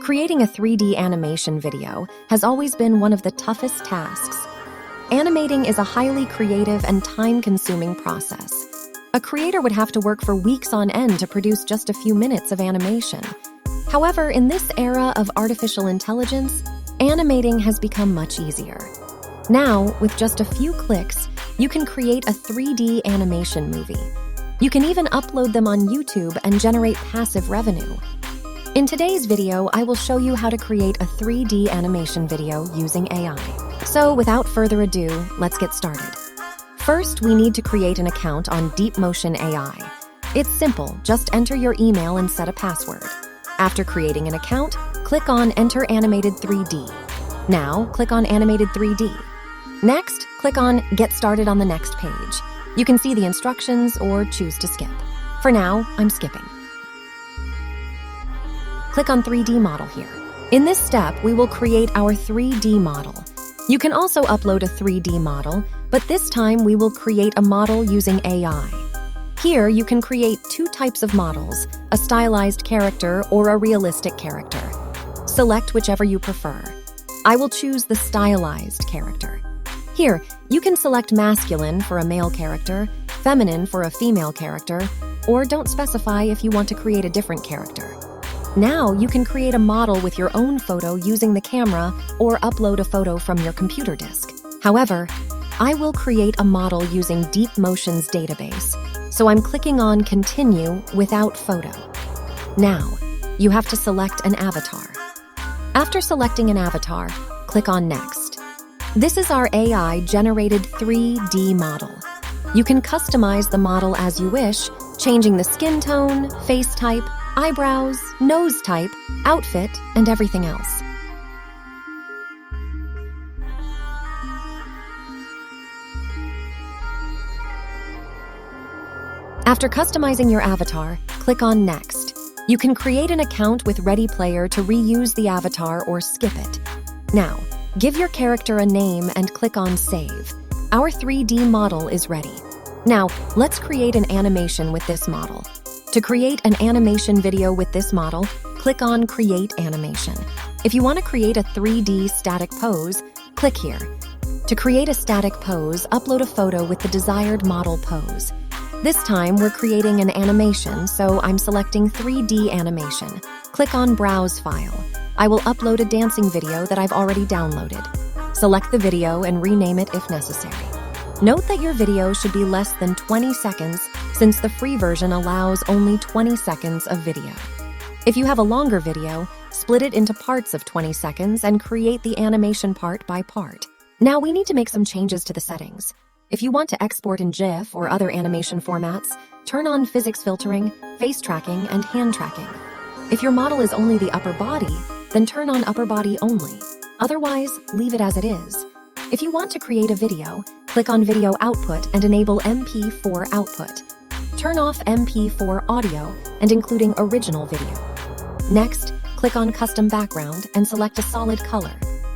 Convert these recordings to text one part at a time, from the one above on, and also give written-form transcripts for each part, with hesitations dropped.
Creating a 3D animation video has always been one of the toughest tasks. Animating is a highly creative and time-consuming process. A creator would have to work for weeks on end to produce just a few minutes of animation. However, in this era of artificial intelligence, animating has become much easier. Now, with just a few clicks, you can create a 3D animation movie. You can even upload them on YouTube and generate passive revenue. In today's video, I will show you how to create a 3D animation video using AI. So without further ado, let's get started. First, we need to create an account on DeepMotion AI. It's simple, just enter your email and set a password. After creating an account, click on Enter Animated 3D. Now, click on Animated 3D. Next, click on Get Started on the next page. You can see the instructions or choose to skip. For now, I'm skipping. Click on 3D model here. In this step, we will create our 3D model. You can also upload a 3D model, but this time we will create a model using AI. Here, you can create two types of models, a stylized character or a realistic character. Select whichever you prefer. I will choose the stylized character. Here, you can select masculine for a male character, feminine for a female character, or don't specify if you want to create a different character. Now, you can create a model with your own photo using the camera or upload a photo from your computer disk. However, I will create a model using DeepMotion's database, so I'm clicking on Continue without photo. Now, you have to select an avatar. After selecting an avatar, click on Next. This is our AI-generated 3D model. You can customize the model as you wish, changing the skin tone, face type, eyebrows, nose type, outfit, and everything else. After customizing your avatar, click on Next. You can create an account with Ready Player to reuse the avatar or skip it. Now, give your character a name and click on Save. Our 3D model is ready. Now, let's create an animation with this model. To create an animation video with this model, click on Create Animation. If you want to create a 3D static pose, click here. To create a static pose, upload a photo with the desired model pose. This time, we're creating an animation, so I'm selecting 3D animation. Click on Browse File. I will upload a dancing video that I've already downloaded. Select the video and rename it if necessary. Note that your video should be less than 20 seconds since the free version allows only 20 seconds of video. If you have a longer video, split it into parts of 20 seconds and create the animation part by part. Now we need to make some changes to the settings. If you want to export in GIF or other animation formats, turn on physics filtering, face tracking, and hand tracking. If your model is only the upper body, then turn on upper body only. Otherwise, leave it as it is. If you want to create a video, click on Video Output and enable MP4 output. Turn off MP4 audio and including original video. Next, click on Custom Background and select a solid color.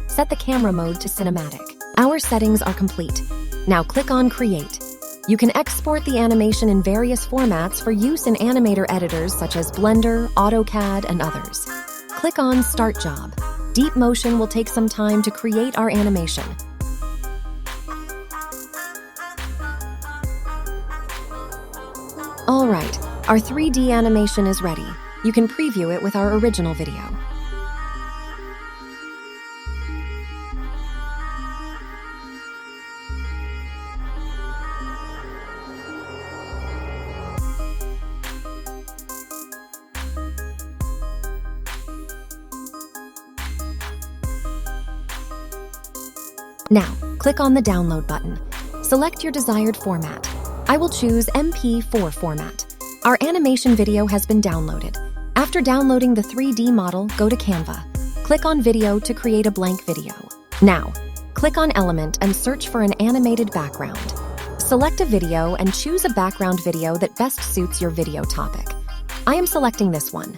Set the camera mode to cinematic. Our settings are complete. Now click on Create. You can export the animation in various formats for use in animator editors such as Blender, AutoCAD, and others. Click on Start Job. DeepMotion will take some time to create our animation. All right, our 3D animation is ready. You can preview it with our original video. Now, click on the Download button. Select your desired format. I will choose MP4 format. Our animation video has been downloaded. After downloading the 3D model, go to Canva. Click on Video to create a blank video. Now, click on Element and search for an animated background. Select a video and choose a background video that best suits your video topic. I am selecting this one.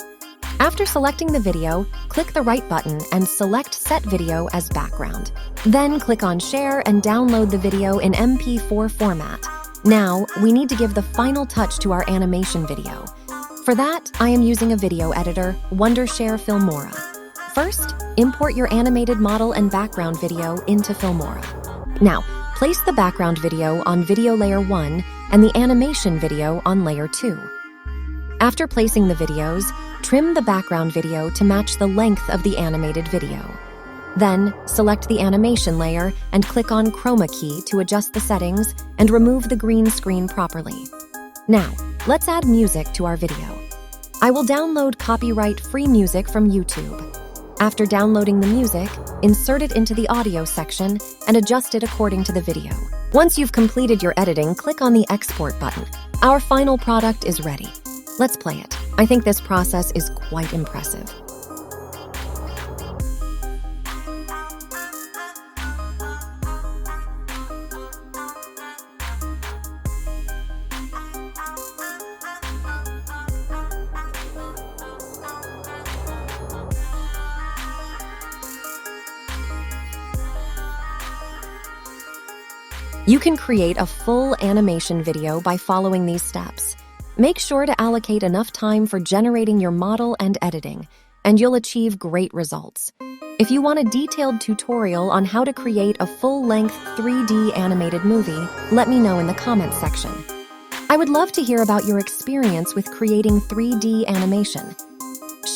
After selecting the video, click the right button and select Set Video as background. Then click on Share and download the video in MP4 format. Now, we need to give the final touch to our animation video. For that, I am using a video editor, Wondershare Filmora. First, import your animated model and background video into Filmora. Now, place the background video on video layer 1 and the animation video on layer 2. After placing the videos, trim the background video to match the length of the animated video. Then, select the animation layer and click on Chroma key to adjust the settings and remove the green screen properly. Now, let's add music to our video. I will download copyright-free music from YouTube. After downloading the music, insert it into the audio section and adjust it according to the video. Once you've completed your editing, click on the Export button. Our final product is ready. Let's play it. I think this process is quite impressive. You can create a full animation video by following these steps. Make sure to allocate enough time for generating your model and editing, and you'll achieve great results. If you want a detailed tutorial on how to create a full-length 3D animated movie, let me know in the comments section. I would love to hear about your experience with creating 3D animation.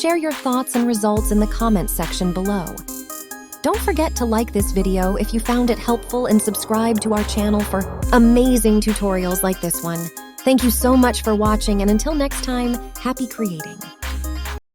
Share your thoughts and results in the comments section below. Don't forget to like this video if you found it helpful and subscribe to our channel for amazing tutorials like this one. Thank you so much for watching, and until next time, happy creating.